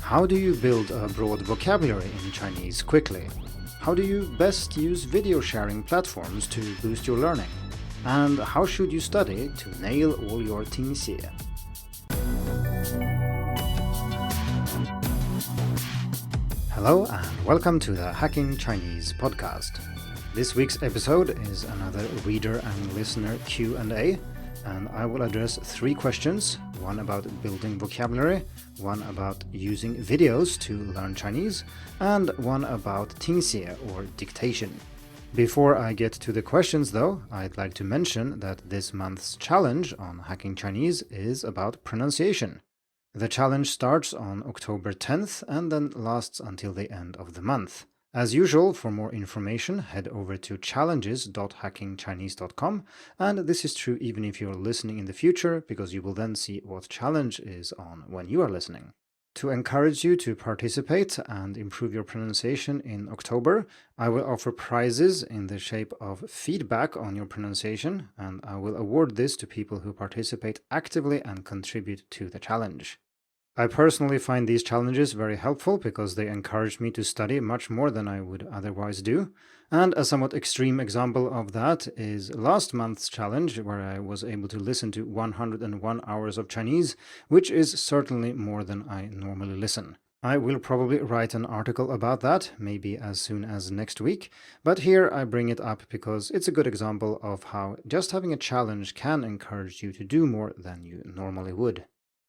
How do you build a broad vocabulary in Chinese quickly? How do you best use video sharing platforms to boost your learning? And how should you study to nail all your 听写? Hello and welcome to the Hacking Chinese podcast. This week's episode is another reader and listener Q&A, and I will address 3 questions, one about building vocabulary, one about using videos to learn Chinese, and one about 听写 or dictation. Before I get to the questions though, I'd like to mention that this month's challenge on Hacking Chinese is about pronunciation. The challenge starts on October 10th and then lasts until the end of the month. As usual, for more information, head over to challenges.hackingchinese.com, and this is true even if you're listening in the future, because you will then see what challenge is on when you are listening. To encourage you to participate and improve your pronunciation in October, I will offer prizes in the shape of feedback on your pronunciation, and I will award this to people who participate actively and contribute to the challenge. I personally find these challenges very helpful because they encourage me to study much more than I would otherwise do. And a somewhat extreme example of that is last month's challenge, where I was able to listen to 101 hours of Chinese, which is certainly more than I normally listen. I will probably write an article about that, maybe as soon as next week, but here I bring it up because it's a good example of how just having a challenge can encourage you to do more than you normally would.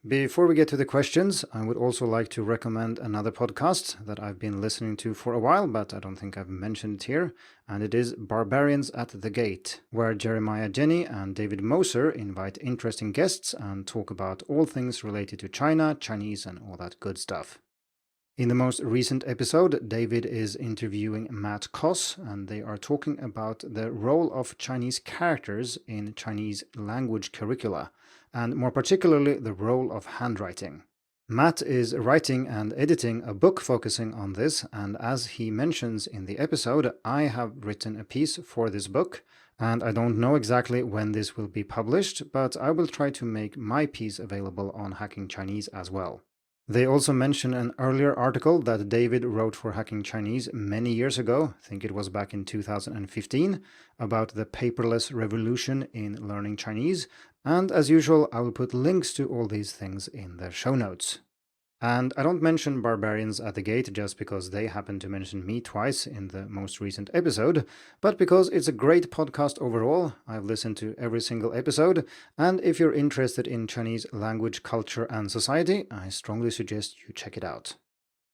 Before we get to the questions, I would also like to recommend another podcast that I've been listening to for a while, but I don't think I've mentioned it here, and it is Barbarians at the Gate, where Jeremiah Jenny and David Moser invite interesting guests and talk about all things related to China, Chinese, and all that good stuff. In the most recent episode, David is interviewing Matt Koss, and they are talking about the role of Chinese characters in Chinese language curricula, and more particularly the role of handwriting. Matt is writing and editing a book focusing on this, and as he mentions in the episode, I have written a piece for this book, and I don't know exactly when this will be published, but I will try to make my piece available on Hacking Chinese as well. They also mention an earlier article that David wrote for Hacking Chinese many years ago, I think it was back in 2015, about the paperless revolution in learning Chinese, and as usual I will put links to all these things in the show notes. And I don't mention Barbarians at the Gate just because they happen to mention me twice in the most recent episode, but because it's a great podcast overall. I've listened to every single episode, and if you're interested in Chinese language, culture, and society, I strongly suggest you check it out.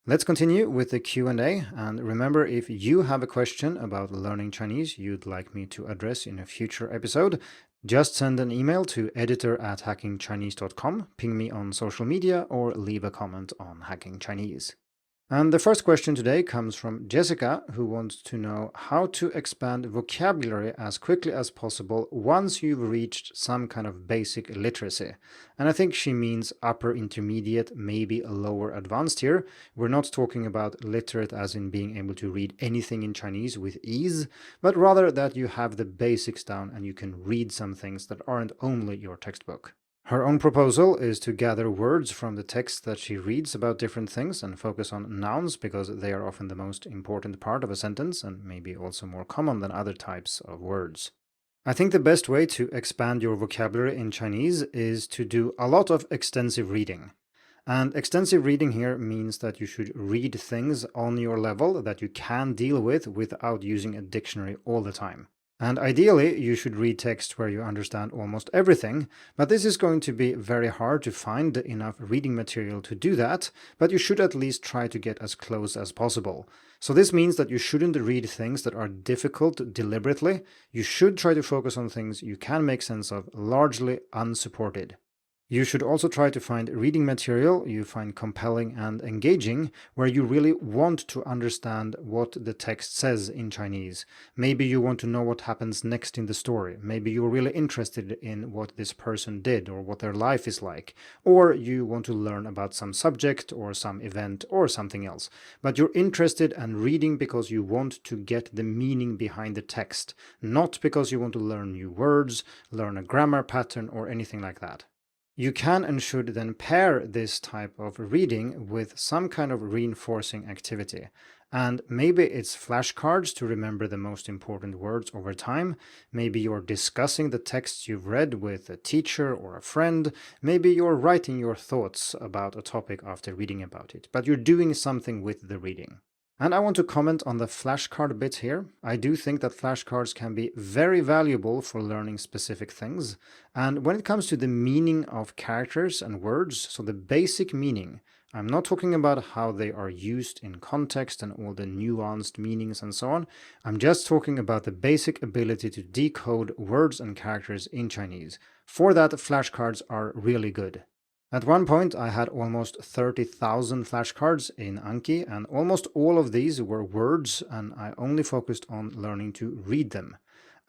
Let's continue with the Q&A, and remember, if you have a question about learning Chinese you'd like me to address in a future episode, just send an email to editor@hackingchinese.com, ping me on social media, or leave a comment on Hacking Chinese. And the first question today comes from Jessica, who wants to know how to expand vocabulary as quickly as possible once you've reached some kind of basic literacy. And I think she means upper intermediate, maybe a lower advanced here. We're not talking about literate as in being able to read anything in Chinese with ease, but rather that you have the basics down and you can read some things that aren't only your textbook. Her own proposal is to gather words from the text that she reads about different things and focus on nouns because they are often the most important part of a sentence and maybe also more common than other types of words. I think the best way to expand your vocabulary in Chinese is to do a lot of extensive reading. And extensive reading here means that you should read things on your level that you can deal with without using a dictionary all the time. And ideally, you should read text where you understand almost everything, but this is going to be very hard to find enough reading material to do that, but you should at least try to get as close as possible. So this means that you shouldn't read things that are difficult deliberately. You should try to focus on things you can make sense of, largely unsupported. You should also try to find reading material you find compelling and engaging, where you really want to understand what the text says in Chinese. Maybe you want to know what happens next in the story. Maybe you're really interested in what this person did or what their life is like. Or you want to learn about some subject or some event or something else. But you're interested and reading because you want to get the meaning behind the text, not because you want to learn new words, learn a grammar pattern, or anything like that. You can and should then pair this type of reading with some kind of reinforcing activity. And maybe it's flashcards to remember the most important words over time. Maybe you're discussing the texts you've read with a teacher or a friend. Maybe you're writing your thoughts about a topic after reading about it, but you're doing something with the reading. And I want to comment on the flashcard bit here. I do think that flashcards can be very valuable for learning specific things. And when it comes to the meaning of characters and words, so the basic meaning, I'm not talking about how they are used in context and all the nuanced meanings and so on. I'm just talking about the basic ability to decode words and characters in Chinese. For that, flashcards are really good. At one point, I had almost 30,000 flashcards in Anki, and almost all of these were words, and I only focused on learning to read them.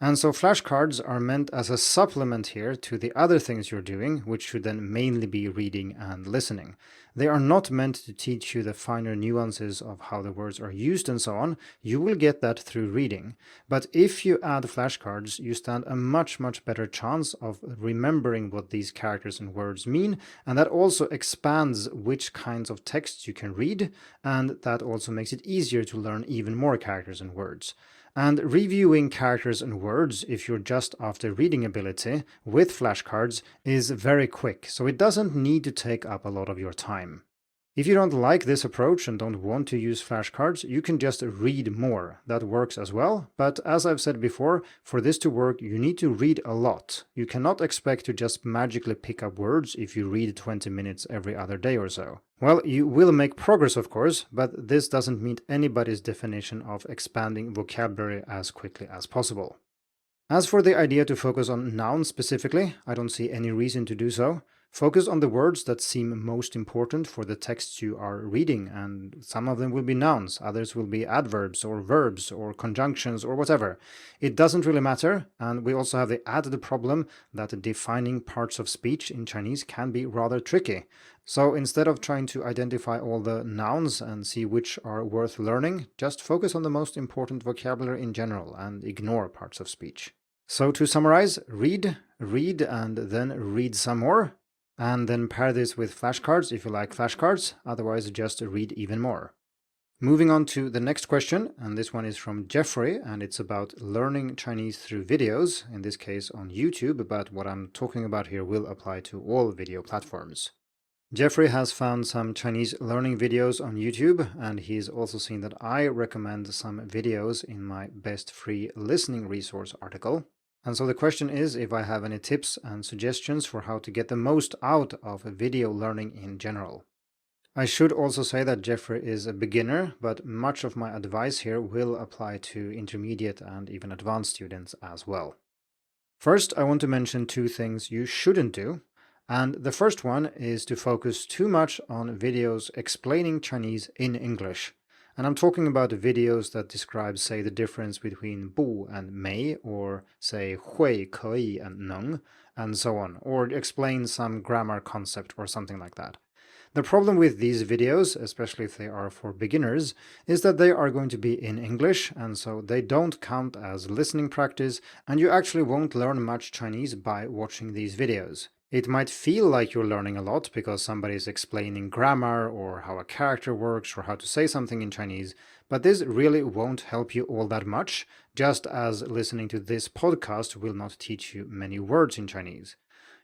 And so flashcards are meant as a supplement here to the other things you're doing, which should then mainly be reading and listening. They are not meant to teach you the finer nuances of how the words are used and so on. You will get that through reading. But if you add flashcards, you stand a much better chance of remembering what these characters and words mean, and that also expands which kinds of texts you can read, and that also makes it easier to learn even more characters and words. And reviewing characters and words, if you're just after reading ability, with flashcards is very quick, so it doesn't need to take up a lot of your time. If you don't like this approach and don't want to use flashcards, you can just read more. That works as well, but as I've said before, for this to work, you need to read a lot. You cannot expect to just magically pick up words if you read 20 minutes every other day or so. Well, you will make progress, of course, but this doesn't meet anybody's definition of expanding vocabulary as quickly as possible. As for the idea to focus on nouns specifically, I don't see any reason to do so. Focus on the words that seem most important for the texts you are reading, and some of them will be nouns, others will be adverbs or verbs or conjunctions or whatever. It doesn't really matter, and we also have the added problem that defining parts of speech in Chinese can be rather tricky. So instead of trying to identify all the nouns and see which are worth learning, just focus on the most important vocabulary in general and ignore parts of speech. So to summarize, read, and then read some more. And then pair this with flashcards if you like flashcards, otherwise just read even more. Moving on to the next question, and this one is from Jeffrey, and it's about learning Chinese through videos, in this case on YouTube, but what I'm talking about here will apply to all video platforms. Jeffrey has found some Chinese learning videos on YouTube, and he's also seen that I recommend some videos in my best free listening resource article. And so the question is if I have any tips and suggestions for how to get the most out of video learning in general. I should also say that Jeffrey is a beginner, but much of my advice here will apply to intermediate and even advanced students as well. First, I want to mention two things you shouldn't do. And the first one is to focus too much on videos explaining Chinese in English. And I'm talking about videos that describe, say, the difference between 不 and 没, or say 会, 可以 and 能, and so on, or explain some grammar concept or something like that. The problem with these videos, especially if they are for beginners, is that they are going to be in English, and so they don't count as listening practice, and you actually won't learn much Chinese by watching these videos. It might feel like you're learning a lot because somebody is explaining grammar or how a character works or how to say something in Chinese, but this really won't help you all that much, just as listening to this podcast will not teach you many words in Chinese.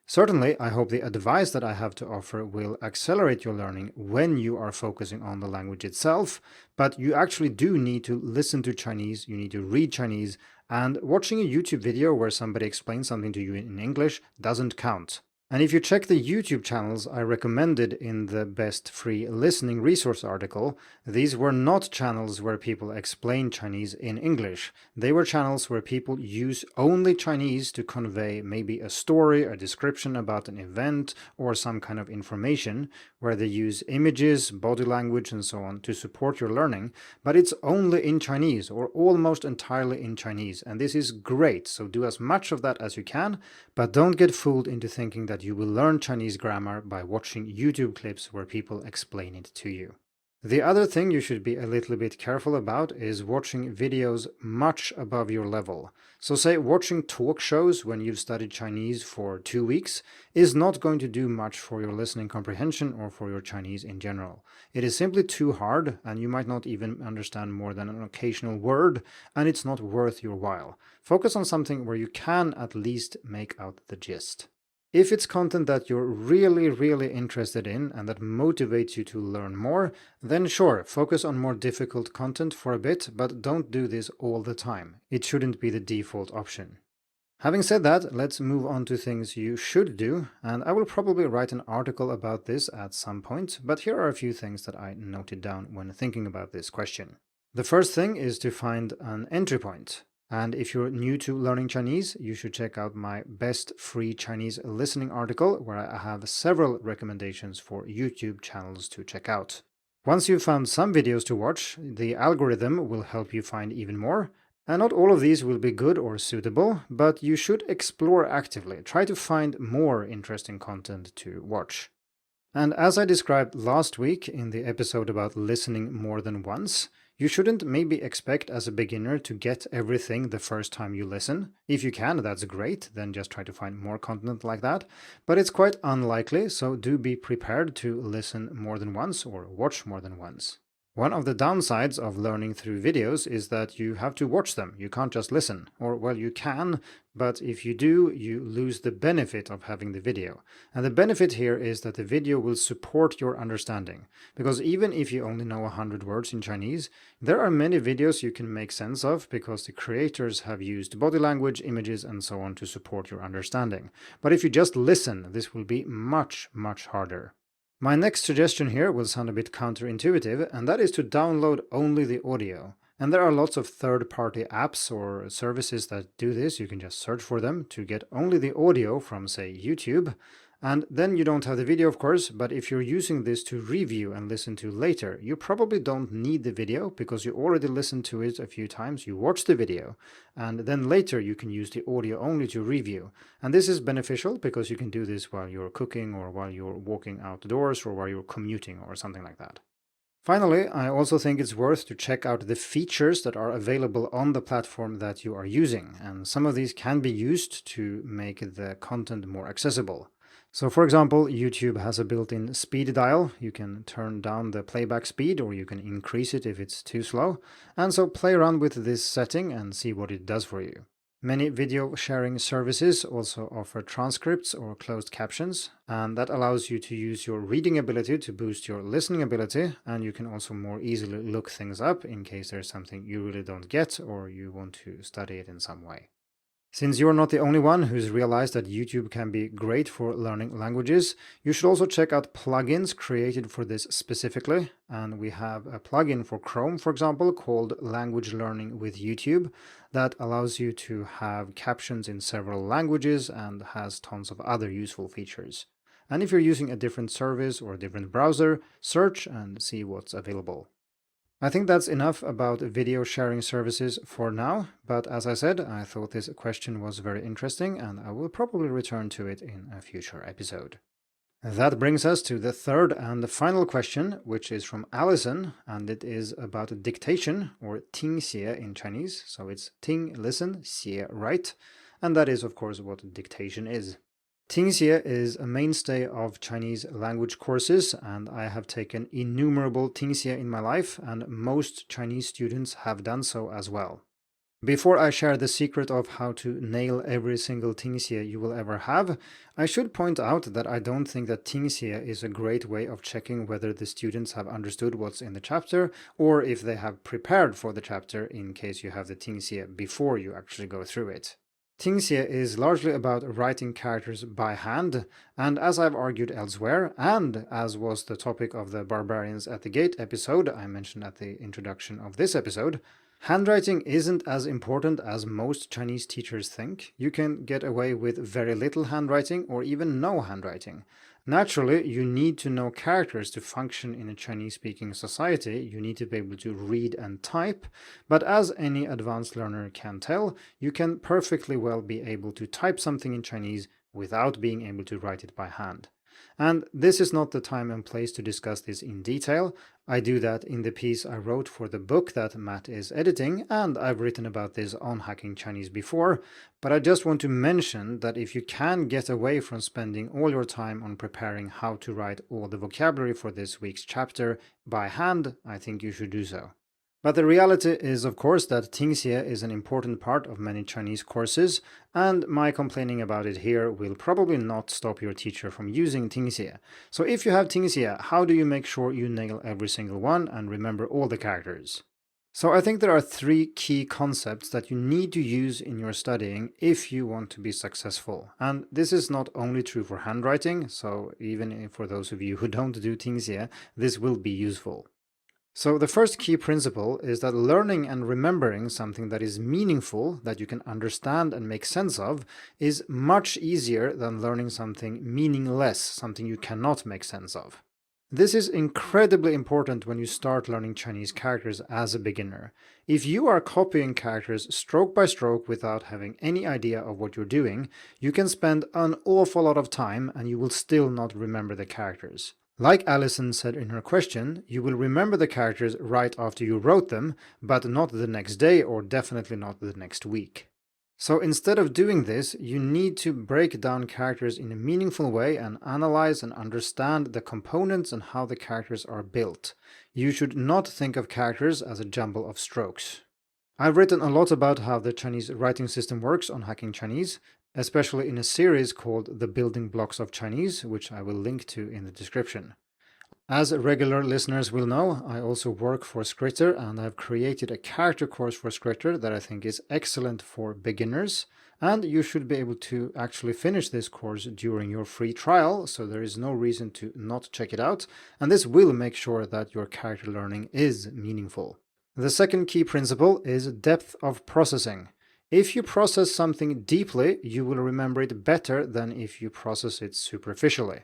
Certainly, I hope the advice that I have to offer will accelerate your learning when you are focusing on the language itself, but you actually do need to listen to Chinese, you need to read Chinese, and watching a YouTube video where somebody explains something to you in English doesn't count. And if you check the YouTube channels I recommended in the Best Free Listening Resource article, these were not channels where people explain Chinese in English. They were channels where people use only Chinese to convey maybe a story, a description about an event, or some kind of information, where they use images, body language, and so on to support your learning, but it's only in Chinese, or almost entirely in Chinese, and this is great, so do as much of that as you can, but don't get fooled into thinking that you will learn Chinese grammar by watching YouTube clips where people explain it to you. The other thing you should be a little bit careful about is watching videos much above your level. So say watching talk shows when you've studied Chinese for 2 weeks is not going to do much for your listening comprehension or for your Chinese in general. It is simply too hard, and you might not even understand more than an occasional word, and it's not worth your while. Focus on something where you can at least make out the gist. If it's content that you're really interested in and that motivates you to learn more, then sure, focus on more difficult content for a bit, but don't do this all the time. It shouldn't be the default option. Having said that, let's move on to things you should do, and I will probably write an article about this at some point, but here are a few things that I noted down when thinking about this question. The first thing is to find an entry point. And if you're new to learning Chinese, you should check out my best free Chinese listening article, where I have several recommendations for YouTube channels to check out. Once you've found some videos to watch, the algorithm will help you find even more. And not all of these will be good or suitable, but you should explore actively. Try to find more interesting content to watch. And as I described last week in the episode about listening more than once, you shouldn't maybe expect as a beginner to get everything the first time you listen. If you can, that's great, then just try to find more content like that. But it's quite unlikely, so do be prepared to listen more than once or watch more than once. One of the downsides of learning through videos is that you have to watch them. You can't just listen. Or, well, you can, but if you do, you lose the benefit of having the video. And the benefit here is that the video will support your understanding. Because even if you only know 100 words in Chinese, there are many videos you can make sense of because the creators have used body language, images, and so on to support your understanding. But if you just listen, this will be much harder. My next suggestion here will sound a bit counterintuitive, and that is to download only the audio. And there are lots of third-party apps or services that do this. You can just search for them to get only the audio from, say, YouTube. And then you don't have the video, of course, but if you're using this to review and listen to later, you probably don't need the video because you already listened to it a few times, you watched the video, and then later you can use the audio only to review. And this is beneficial because you can do this while you're cooking or while you're walking outdoors or while you're commuting or something like that. Finally, I also think it's worth to check out the features that are available on the platform that you are using, and some of these can be used to make the content more accessible. So for example, YouTube has a built-in speed dial. You can turn down the playback speed or you can increase it if it's too slow. And so play around with this setting and see what it does for you. Many video sharing services also offer transcripts or closed captions, and that allows you to use your reading ability to boost your listening ability, and you can also more easily look things up in case there's something you really don't get or you want to study it in some way. Since you're not the only one who's realized that YouTube can be great for learning languages, you should also check out plugins created for this specifically. And we have a plugin for Chrome, for example, called Language Learning with YouTube that allows you to have captions in several languages and has tons of other useful features. And if you're using a different service or a different browser, search and see what's available. I think that's enough about video sharing services for now, but as I said, I thought this question was very interesting and I will probably return to it in a future episode. That brings us to the third and the final question, which is from Allison, and it is about dictation, or 听写 in Chinese. So it's 听, listen, 写, write, and that is of course what dictation is. 听写 is a mainstay of Chinese language courses, and I have taken innumerable 听写 in my life, and most Chinese students have done so as well. Before I share the secret of how to nail every single 听写 you will ever have, I should point out that I don't think that 听写 is a great way of checking whether the students have understood what's in the chapter, or if they have prepared for the chapter in case you have the 听写 before you actually go through it. 听写 is largely about writing characters by hand, and as I've argued elsewhere, and as was the topic of the Barbarians at the Gate episode I mentioned at the introduction of this episode, handwriting isn't as important as most Chinese teachers think. You can get away with very little handwriting or even no handwriting. Naturally, you need to know characters to function in a Chinese-speaking society. You need to be able to read and type, but as any advanced learner can tell, you can perfectly well be able to type something in Chinese without being able to write it by hand. And this is not the time and place to discuss this in detail. I do that in the piece I wrote for the book that Matt is editing, and I've written about this on Hacking Chinese before, but I just want to mention that if you can get away from spending all your time on preparing how to write all the vocabulary for this week's chapter by hand, I think you should do so. But the reality is, of course, that Tingxie is an important part of many Chinese courses, and my complaining about it here will probably not stop your teacher from using Tingxie. So if you have Tingxie, how do you make sure you nail every single one and remember all the characters? So I think there are three key concepts that you need to use in your studying if you want to be successful. And this is not only true for handwriting, so even for those of you who don't do Tingxie, this will be useful. So the first key principle is that learning and remembering something that is meaningful, that you can understand and make sense of, is much easier than learning something meaningless, something you cannot make sense of. This is incredibly important when you start learning Chinese characters as a beginner. If you are copying characters stroke by stroke without having any idea of what you're doing, you can spend an awful lot of time and you will still not remember the characters. Like Alison said in her question, you will remember the characters right after you wrote them, but not the next day or definitely not the next week. So instead of doing this, you need to break down characters in a meaningful way and analyze and understand the components and how the characters are built. You should not think of characters as a jumble of strokes. I've written a lot about how the Chinese writing system works on Hacking Chinese, especially in a series called The Building Blocks of Chinese, which I will link to in the description. As regular listeners will know, I also work for Scritter, and I've created a character course for Scritter that I think is excellent for beginners, and you should be able to actually finish this course during your free trial, so there is no reason to not check it out, and this will make sure that your character learning is meaningful. The second key principle is depth of processing. If you process something deeply, you will remember it better than if you process it superficially.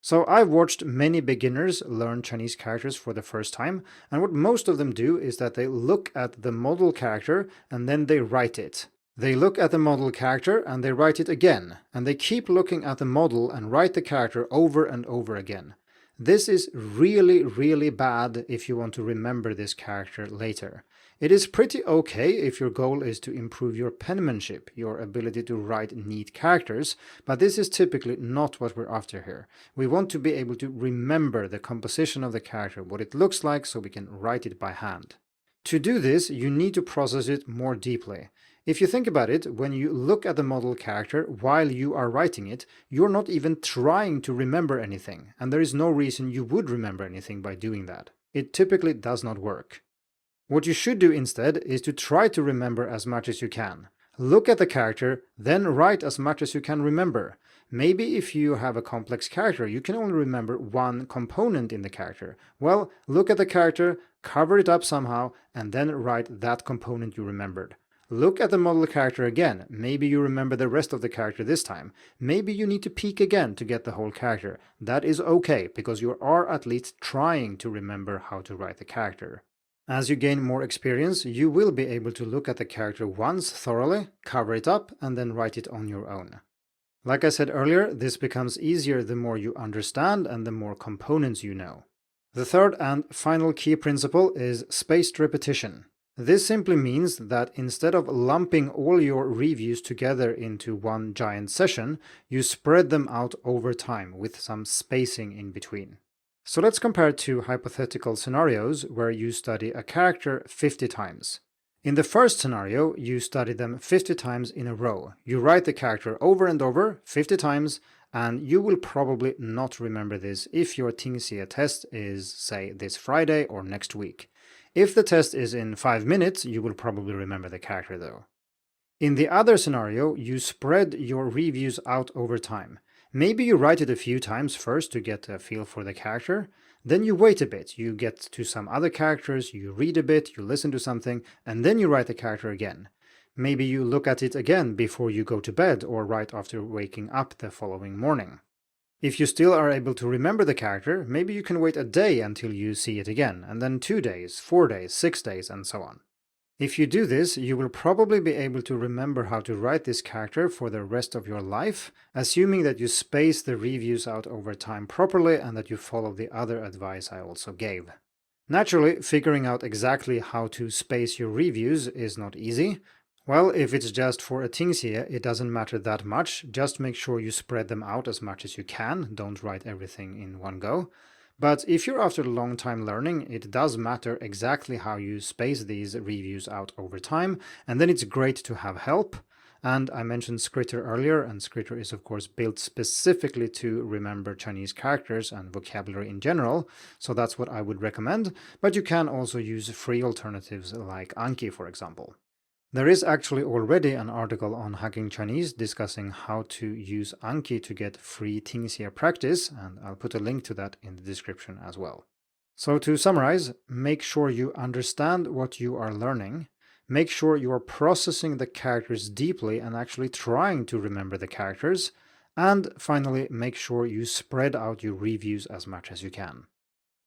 So I've watched many beginners learn Chinese characters for the first time, and what most of them do is that they look at the model character and then they write it. They look at the model character and they write it again, and they keep looking at the model and write the character over and over again. This is really, really bad if you want to remember this character later. It is pretty okay if your goal is to improve your penmanship, your ability to write neat characters, but this is typically not what we're after here. We want to be able to remember the composition of the character, what it looks like, so we can write it by hand. To do this, you need to process it more deeply. If you think about it, when you look at the model character while you are writing it, you're not even trying to remember anything, and there is no reason you would remember anything by doing that. It typically does not work. What you should do instead is to try to remember as much as you can. Look at the character, then write as much as you can remember. Maybe if you have a complex character, you can only remember one component in the character. Well, look at the character, cover it up somehow, and then write that component you remembered. Look at the model character again. Maybe you remember the rest of the character this time. Maybe you need to peek again to get the whole character. That is okay, because you are at least trying to remember how to write the character. As you gain more experience, you will be able to look at the character once thoroughly, cover it up, and then write it on your own. Like I said earlier, this becomes easier the more you understand and the more components you know. The third and final key principle is spaced repetition. This simply means that instead of lumping all your reviews together into one giant session, you spread them out over time with some spacing in between. So let's compare two hypothetical scenarios where you study a character 50 times. In the first scenario, you study them 50 times in a row. You write the character over and over 50 times, and you will probably not remember this if your Tingxie test is, say, this Friday or next week. If the test is in 5 minutes, you will probably remember the character though. In the other scenario, you spread your reviews out over time. Maybe you write it a few times first to get a feel for the character, then you wait a bit, you get to some other characters, you read a bit, you listen to something, and then you write the character again. Maybe you look at it again before you go to bed or right after waking up the following morning. If you still are able to remember the character, maybe you can wait a day until you see it again, and then 2 days, 4 days, 6 days, and so on. If you do this, you will probably be able to remember how to write this character for the rest of your life, assuming that you space the reviews out over time properly and that you follow the other advice I also gave. Naturally, figuring out exactly how to space your reviews is not easy. Well, if it's just for a tingxie, it doesn't matter that much. Just make sure you spread them out as much as you can. Don't write everything in one go. But if you're after a long time learning, it does matter exactly how you space these reviews out over time, and then it's great to have help. And I mentioned Skritter earlier, and Skritter is of course built specifically to remember Chinese characters and vocabulary in general, so that's what I would recommend, but you can also use free alternatives like Anki, for example. There is actually already an article on Hacking Chinese discussing how to use Anki to get free tingxie practice, and I'll put a link to that in the description as well. So to summarize, make sure you understand what you are learning, make sure you are processing the characters deeply and actually trying to remember the characters, and finally, make sure you spread out your reviews as much as you can.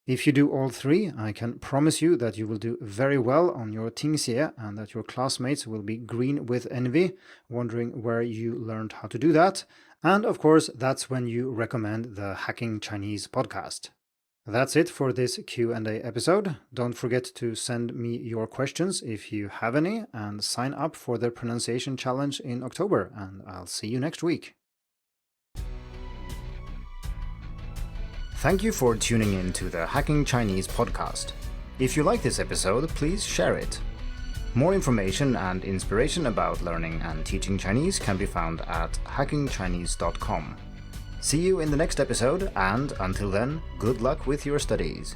If you do all three, I can promise you that you will do very well on your tingxie and that your classmates will be green with envy, wondering where you learned how to do that. And of course, that's when you recommend the Hacking Chinese podcast. That's it for this Q&A episode. Don't forget to send me your questions if you have any, and sign up for the pronunciation challenge in October, and I'll see you next week. Thank you for tuning in to the Hacking Chinese podcast. If you like this episode, please share it. More information and inspiration about learning and teaching Chinese can be found at hackingchinese.com. See you in the next episode, and until then, good luck with your studies.